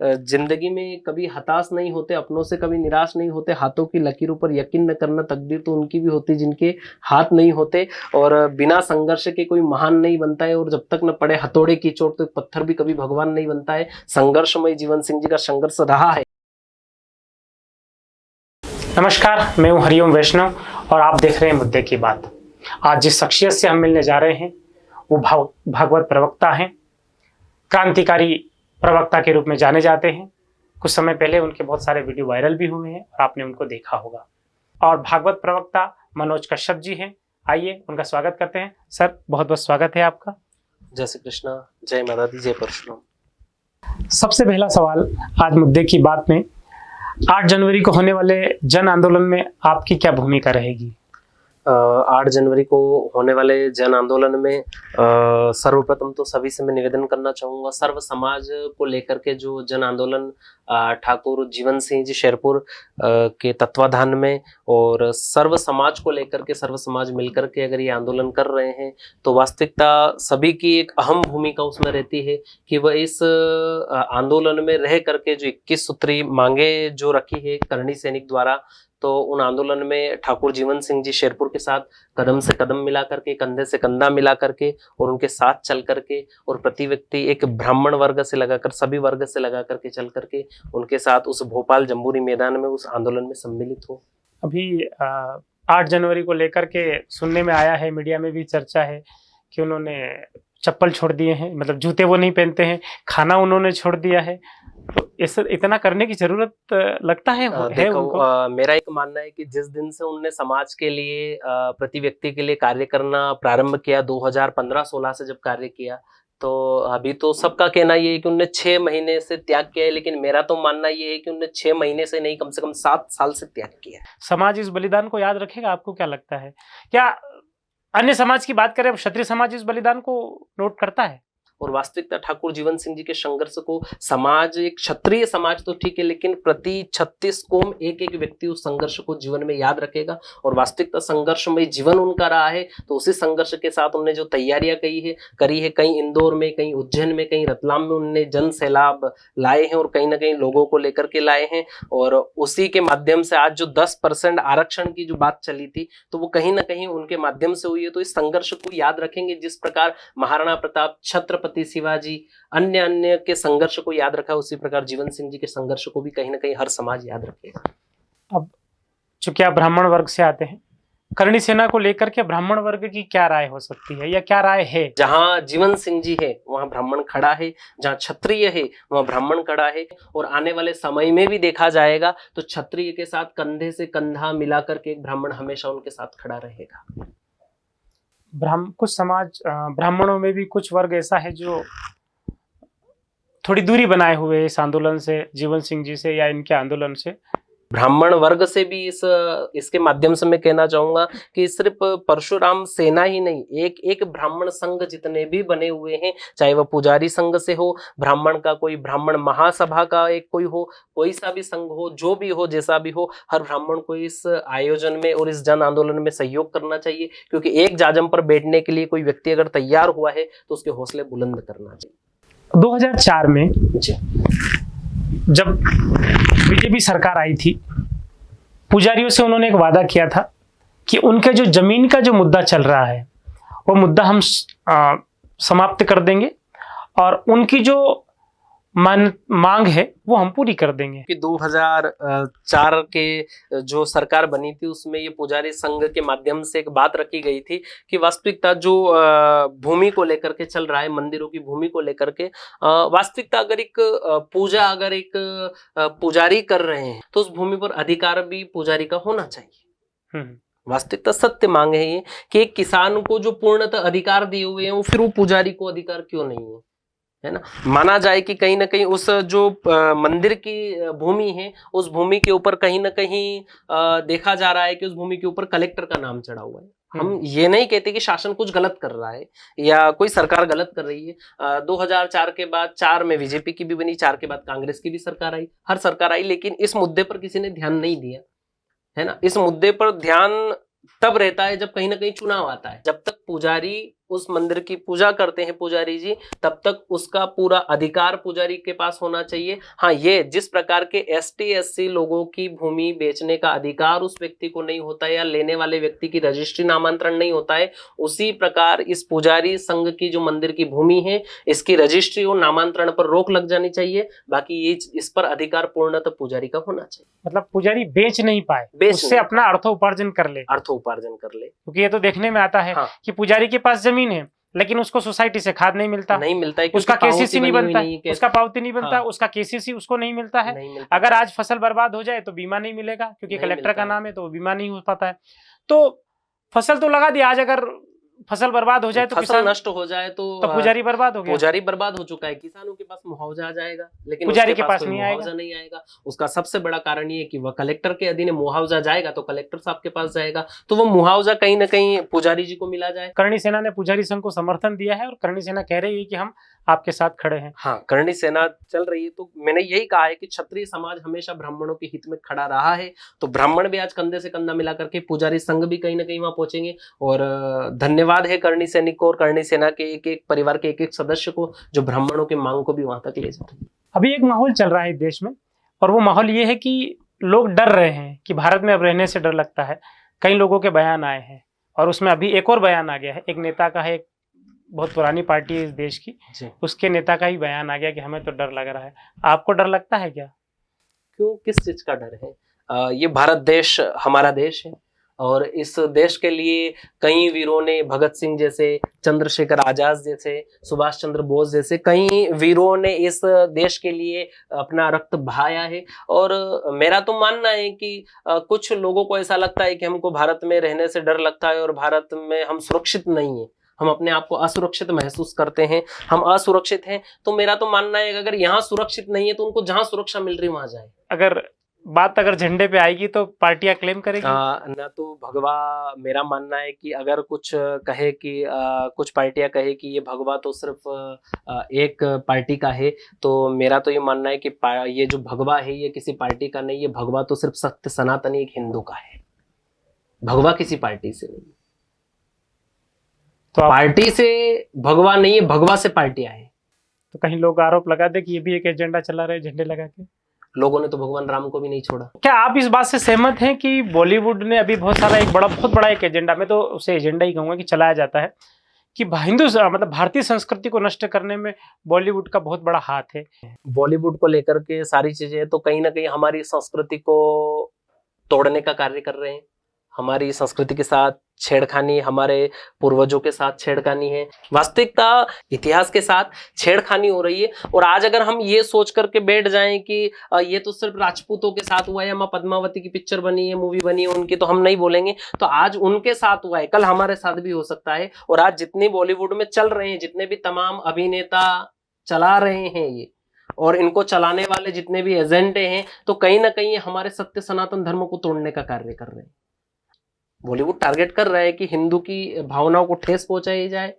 जिंदगी में कभी हताश नहीं होते, अपनों से कभी निराश नहीं होते, हाथों की लकीरों पर यकीन न करना तकदीर तो उनकी भी होती जिनके हाथ नहीं होते, और बिना संघर्ष के कोई महान नहीं बनता है, और जब तक न पड़े हथौड़े की चोट तो एक पत्थर भी कभी भगवान नहीं बनता है। संघर्षमय जीवन सिंह जी का संघर्ष रहा है। नमस्कार, मैं हूं हरिओम वैष्णव और आप देख रहे हैं मुद्दे की बात। आज जिस शख्सियत से हम मिलने जा रहे हैं वो भागवत प्रवक्ता हैं, क्रांतिकारी प्रवक्ता के रूप में जाने जाते हैं। कुछ समय पहले उनके बहुत सारे वीडियो वायरल भी हुए हैं और आपने उनको देखा होगा। और भागवत प्रवक्ता मनोज कश्यप जी हैं। आइए उनका स्वागत करते हैं। सर, बहुत बहुत स्वागत है आपका। जय श्री कृष्णा, जय माता दी, जय परशुराम। सबसे पहला सवाल आज मुद्दे की बात में, 8 जनवरी को होने वाले जन आंदोलन में आपकी क्या भूमिका रहेगी? 8 जनवरी को होने वाले जन आंदोलन में सर्वप्रथम तो सभी से मैं निवेदन करना चाहूँगा, सर्व समाज को लेकर के जो जन आंदोलन ठाकुर जीवन सिंह जी शेरपुर के तत्वाधान में और सर्व समाज को लेकर के सर्व समाज मिलकर के अगर ये आंदोलन कर रहे हैं तो वास्तविकता सभी की एक अहम भूमिका उसमें रहती है कि वह इस आंदोलन में रह करके जो 21 सूत्री मांगे जो रखी है करणी सैनिक द्वारा, तो उन आंदोलन में ठाकुर जीवन सिंह जी शेरपुर के साथ कदम से कदम मिला करके, कंधे से कंधा मिला करके और उनके साथ चल करके और प्रति व्यक्ति एक ब्राह्मण वर्ग से लगाकर सभी वर्ग से लगा करके चल करके उनके साथ उस भोपाल जम्बूरी मैदान में उस आंदोलन में सम्मिलित हो। अभी 8 जनवरी को लेकर के सुनने में आया है, मीडिया में भी चर्चा है कि उन्होंने चप्पल छोड़ दिए हैं, मतलब जूते वो नहीं पहनते हैं, खाना उन्होंने छोड़ दिया है। तो इतना करने की जरूरत लगता है उनको? मेरा एक मानना है कि जिस दिन से उनने समाज के लिए प्रति व्यक्ति के लिए कार्य करना प्रारंभ किया, 2015-16 से जब कार्य किया, तो अभी तो सबका कहना ये है कि उनने 6 महीने से त्याग किया है, लेकिन मेरा तो मानना ये है कि उनने 6 महीने से नहीं, कम से कम 7 साल से त्याग किया है। समाज इस बलिदान को याद रखेगा? आपको क्या लगता है? क्या अन्य समाज की बात करें, क्षत्रिय समाज इस बलिदान को नोट करता है? और वास्तविकता ठाकुर जीवन सिंह जी के संघर्ष को समाज, एक क्षत्रिय समाज तो ठीक है, लेकिन प्रति 36 कोम एक एक व्यक्ति उस संघर्ष को जीवन में याद रखेगा। और वास्तविकता संघर्षमय जीवन उनका रहा है, तो उसी संघर्ष के साथ उन्होंने जो तैयारियां करी है, कहीं इंदौर में, कहीं उज्जैन में, कहीं रतलाम में उन्होंने जन सैलाब लाए हैं और कहीं ना कहीं लोगों को लेकर के लाए हैं। और उसी के माध्यम से आज जो 10% आरक्षण की जो बात चली थी, तो वो कहीं ना कहीं उनके माध्यम से हुई है। तो इस संघर्ष को याद रखेंगे, जिस प्रकार महाराणा प्रताप, छत्रपति शिवाजी, अन्य के संघर्ष को याद रखा, उसी प्रकार जीवन सिंह जी के संघर्ष को भी कहीं ना कहीं हर समाज याद रखेगा। अब चूंकि आप ब्राह्मण वर्ग से आते हैं, करणी सेना को लेकर के ब्राह्मण वर्ग की क्या राय हो सकती है या क्या राय है? जहां जीवन सिंह जी है वहां ब्राह्मण खड़ा है, जहां क्षत्रिय है वहां ब्राह्मण खड़ा है, और आने वाले समय में भी देखा जाएगा तो क्षत्रिय के साथ कंधे से कंधा मिलाकर के एक ब्राह्मण हमेशा उनके साथ खड़ा रहेगा। कुछ समाज, ब्राह्मणों में भी कुछ वर्ग ऐसा है जो थोड़ी दूरी बनाए हुए इस आंदोलन से, जीवन सिंह जी से या इनके आंदोलन से। ब्राह्मण वर्ग से भी इसके माध्यम से मैं कहना चाहूंगा कि सिर्फ परशुराम सेना ही नहीं, एक ब्राह्मण संघ जितने भी बने हुए हैं, चाहे वह पुजारी संघ से हो, ब्राह्मण का कोई ब्राह्मण महासभा का एक कोई हो, कोई सा भी संघ हो, जो भी हो, जैसा भी हो, हर ब्राह्मण को इस आयोजन में और इस जन आंदोलन में सहयोग करना चाहिए। क्योंकि एक जाजम पर बैठने के लिए कोई व्यक्ति अगर तैयार हुआ है तो उसके हौसले बुलंद करना चाहिए। 2004 में जब बीजेपी सरकार आई थी, पुजारियों से उन्होंने एक वादा किया था कि उनके जो जमीन का जो मुद्दा चल रहा है वो मुद्दा हम समाप्त कर देंगे और उनकी जो मांग है वो हम पूरी कर देंगे। कि 2004 के जो सरकार बनी थी उसमें ये पुजारी संघ के माध्यम से एक बात रखी गई थी कि वास्तविकता जो भूमि को लेकर के चल रहा है, मंदिरों की भूमि को लेकर के, वास्तविकता अगर एक पूजा अगर एक पुजारी कर रहे हैं तो उस भूमि पर अधिकार भी पुजारी का होना चाहिए। वास्तविकता सत्य मांग है ये कि एक किसान को जो पूर्णतः अधिकार दिए हुए हैं वो फिर वो पुजारी को अधिकार क्यों नहीं है ना? माना जाए कि कहीं ना कहीं उस जो मंदिर की भूमि है उस भूमि के ऊपर कहीं ना कहीं देखा जा रहा है कि उस भूमि के ऊपर कलेक्टर का नाम चढ़ा हुआ है। हम ये नहीं कहते कि शासन कुछ गलत कर रहा है या कोई सरकार गलत कर रही है। 2004 के बाद 4 में बीजेपी की भी बनी, 4 के बाद कांग्रेस की भी सरकार आई, हर सरकार आई, लेकिन इस मुद्दे पर किसी ने ध्यान नहीं दिया है ना। इस मुद्दे पर ध्यान तब रहता है जब कहीं ना कहीं चुनाव आता है। जब तक पुजारी उस मंदिर की पूजा करते हैं पुजारी जी, तब तक उसका पूरा अधिकार पुजारी के पास होना चाहिए। हाँ, ये जिस प्रकार के एसटी एससी लोगों की भूमि बेचने का अधिकार उस व्यक्ति को नहीं होता है या लेने वाले व्यक्ति की रजिस्ट्री नामांतरण नहीं होता है, उसी प्रकार इस पुजारी संघ की जो मंदिर की भूमि है, इसकी रजिस्ट्री और नामांतरण पर रोक लग जानी चाहिए। बाकी ये इस पर अधिकार पूर्णतः पुजारी का होना चाहिए। मतलब पुजारी बेच नहीं पाए, उससे अपना अर्थोपार्जन कर ले, अर्थोपार्जन कर ले। क्योंकि ये तो देखने में आता है हाँ। कि पुजारी के पास जमीन है लेकिन उसको सोसाइटी से खाद नहीं मिलता है, उसका केसीसी नहीं बनता है, उसका पावती नहीं बनता, हाँ। उसका केसीसी उसको नहीं मिलता है। अगर आज फसल बर्बाद हो जाए तो बीमा नहीं मिलेगा, क्योंकि कलेक्टर का नाम है तो बीमा नहीं हो पाता है। तो फसल तो लगा दिया, आज अगर फसल बर्बाद हो जाए तो फसल नष्ट हो जाए तो पुजारी बर्बाद हो गया। पुजारी बर्बाद हो चुका है। किसानों के पास मुआवजा आ जाएगा, लेकिन पुजारी के पास नहीं आएगा। उसका सबसे बड़ा कारण ये है कि वह कलेक्टर के अधीन मुआवजा जाएगा तो कलेक्टर साहब के पास जाएगा, तो वो मुआवजा कहीं ना कहीं पुजारी जी को मिला जाए। करणी सेना ने पुजारी संघ को समर्थन दिया है और करणी सेना कह रही है कि हम आपके साथ खड़े हैं। हाँ, करणी सेना चल रही है। तो मैंने यही कहा है कि क्षत्रिय समाज हमेशा ब्राह्मणों के हित में खड़ा रहा है, तो ब्राह्मण भी आज कंधे से कंधा मिला करके, पुजारी संघ भी कहीं ना कहीं वहां पहुंचेंगे। और धन्यवाद है करणी सैनिक को और करणी सेना के एक एक परिवार के एक एक सदस्य को, जो ब्राह्मणों की मांग को भी वहां तक ले जाते हैं। अभी एक माहौल चल रहा है देश में, और वो माहौल ये है कि लोग डर रहे हैं कि भारत में अब रहने से डर लगता है। कई लोगों के बयान आए हैं और उसमें अभी एक और बयान आ गया है। एक नेता का है, एक बहुत पुरानी पार्टी है इस देश की, उसके नेता का ही बयान आ गया कि हमें तो डर लग रहा है। आपको डर लगता है क्या? क्यों, किस चीज का डर है? ये भारत देश हमारा देश है और इस देश के लिए कई वीरों ने, भगत सिंह जैसे, चंद्रशेखर आजाद जैसे, सुभाष चंद्र बोस जैसे कई वीरों ने इस देश के लिए अपना रक्त बहाया है। और मेरा तो मानना है कि कुछ लोगों को ऐसा लगता है कि हमको भारत में रहने से डर लगता है और भारत में हम सुरक्षित नहीं है, हम अपने आप को असुरक्षित महसूस करते हैं, हम असुरक्षित हैं। तो मेरा तो मानना है कि अगर यहाँ सुरक्षित नहीं है तो उनको जहां सुरक्षा मिल रही वहां जाए। अगर झंडे पे आएगी तो पार्टियां क्लेम करेगी ना। तो भगवा, मेरा मानना है कि अगर कुछ कहे कि कुछ पार्टियां कहे कि ये भगवा तो सिर्फ एक पार्टी का है, तो मेरा तो ये मानना है कि ये जो भगवा है ये किसी पार्टी का नहीं है। भगवा तो सिर्फ सत्य सनातनी एक हिंदू का है, भगवा किसी पार्टी से नहीं। तो पार्टी से भगवा नहीं है, भगवा से पार्टियां है। तो कहीं लोग आरोप लगा दे कि ये भी एक एजेंडा चला रहे झंडे लगा के। लोगों ने तो भगवान राम को भी नहीं छोड़ा। क्या आप इस बात से सहमत हैं कि बॉलीवुड ने अभी बहुत बड़ा एक एजेंडा, मैं तो उसे एजेंडा ही कहूंगा, कि चलाया जाता है कि मतलब भारतीय संस्कृति को नष्ट करने में बॉलीवुड का बहुत बड़ा हाथ है। बॉलीवुड को लेकर के सारी चीजें तो कहीं ना कहीं हमारी संस्कृति को तोड़ने का कार्य कर रहे हैं। हमारी संस्कृति के साथ छेड़खानी, हमारे पूर्वजों के साथ छेड़खानी है, वास्तविकता इतिहास के साथ छेड़खानी हो रही है। और आज अगर हम ये सोच करके बैठ जाएं कि ये तो सिर्फ राजपूतों के साथ हुआ है, मां पद्मावती की पिक्चर बनी है, मूवी बनी है उनकी, तो हम नहीं बोलेंगे, तो आज उनके साथ हुआ है, कल हमारे साथ भी हो सकता है। और आज जितने बॉलीवुड में चल रहे हैं, जितने भी तमाम अभिनेता चला रहे हैं ये, और इनको चलाने वाले जितने भी एजेंडे हैं, तो कहीं ना कहीं हमारे सत्य सनातन धर्म को तोड़ने का कार्य कर रहे हैं। बॉलीवुड टारगेट कर रहा है कि हिंदू की भावनाओं को ठेस पहुंचाई जाए,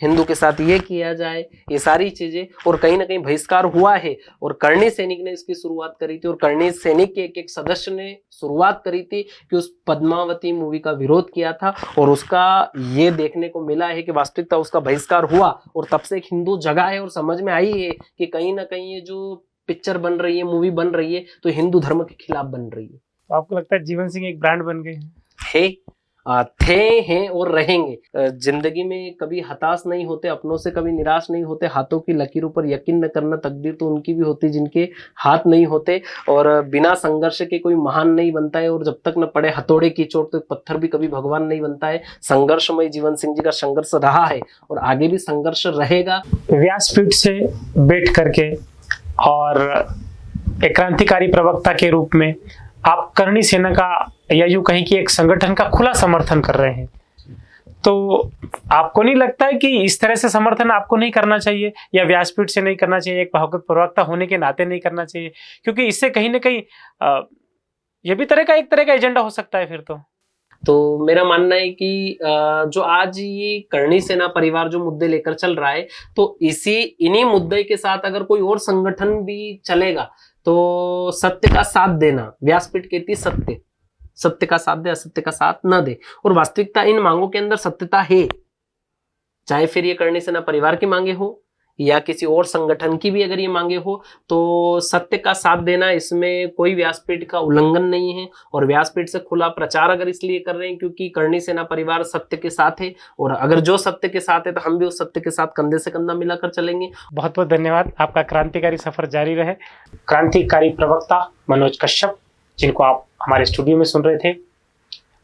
हिंदू के साथ ये किया जाए, ये सारी चीजें। और कहीं ना कहीं बहिष्कार हुआ है और करणी सैनिक ने इसकी शुरुआत करी थी, और करणी सैनिक के एक एक सदस्य ने शुरुआत करी थी कि उस पद्मावती मूवी का विरोध किया था। और उसका ये देखने को मिला है कि वास्तविकता उसका बहिष्कार हुआ, और तब से एक हिंदू जगा है और समझ में आई है कि कहीं ना कहीं ये जो पिक्चर बन रही है, मूवी बन रही है, तो हिंदू धर्म के खिलाफ बन रही है। तो आपको लगता है जीवन सिंह एक ब्रांड बन गए थे हैं और रहेंगे। जिंदगी में कभी हताश नहीं होते, अपनों से कभी निराश नहीं होते। हाथों की लकीरों पर यकीन न करना, तकदीर तो उनकी भी होती जिनके हाथ नहीं होते। और बिना संघर्ष के कोई महान नहीं बनता है, और जब तक न पड़े हथौड़े की चोट तो पत्थर भी कभी भगवान नहीं बनता है। संघर्षमय जीवन सिंह जी का संघर्ष रहा है और आगे भी संघर्ष रहेगा। व्यासपीठ से बैठ करके और एक क्रांतिकारी प्रवक्ता के रूप में आप करणी सेना का, या यूं कहीं कि एक संगठन का खुला समर्थन कर रहे हैं, तो आपको नहीं लगता है कि इस तरह से समर्थन आपको नहीं करना चाहिए, या व्यासपीठ से नहीं करना चाहिए, एक भागवत प्रवक्ता होने के नाते नहीं करना चाहिए? क्योंकि इससे कहीं ना कहीं ये भी एक तरह का एजेंडा हो सकता है फिर तो मेरा मानना है कि जो आज ये करणी सेना परिवार जो मुद्दे लेकर चल रहा है, तो इन्हीं मुद्दे के साथ अगर कोई और संगठन भी चलेगा तो सत्य का साथ देना, व्यासपीठ कहती सत्य का साथ दे, असत्य का साथ न दे। और वास्तविकता इन मांगों के अंदर सत्यता है, चाहे फिर ये करणी सेना परिवार की मांगे हो या किसी और संगठन की भी अगर ये मांगे हो, तो सत्य का साथ देना, इसमें कोई व्यासपीठ का उल्लंघन नहीं है। और व्यासपीठ से खुला प्रचार अगर इसलिए कर रहे हैं क्योंकि करणी सेना परिवार सत्य के साथ है, और अगर जो सत्य के साथ है तो हम भी उस सत्य के साथ कंधे से कंधा मिलाकर चलेंगे। बहुत बहुत धन्यवाद, आपका क्रांतिकारी सफर जारी रहे। क्रांतिकारी प्रवक्ता मनोज कश्यप, जिनको आप हमारे स्टूडियो में सुन रहे थे,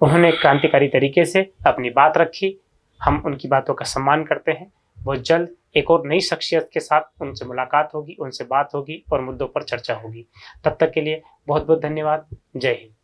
उन्होंने क्रांतिकारी तरीके से अपनी बात रखी। हम उनकी बातों का सम्मान करते हैं। बहुत जल्द एक और नई शख्सियत के साथ उनसे मुलाकात होगी, उनसे बात होगी और मुद्दों पर चर्चा होगी। तब तक के लिए बहुत बहुत धन्यवाद। जय हिंद।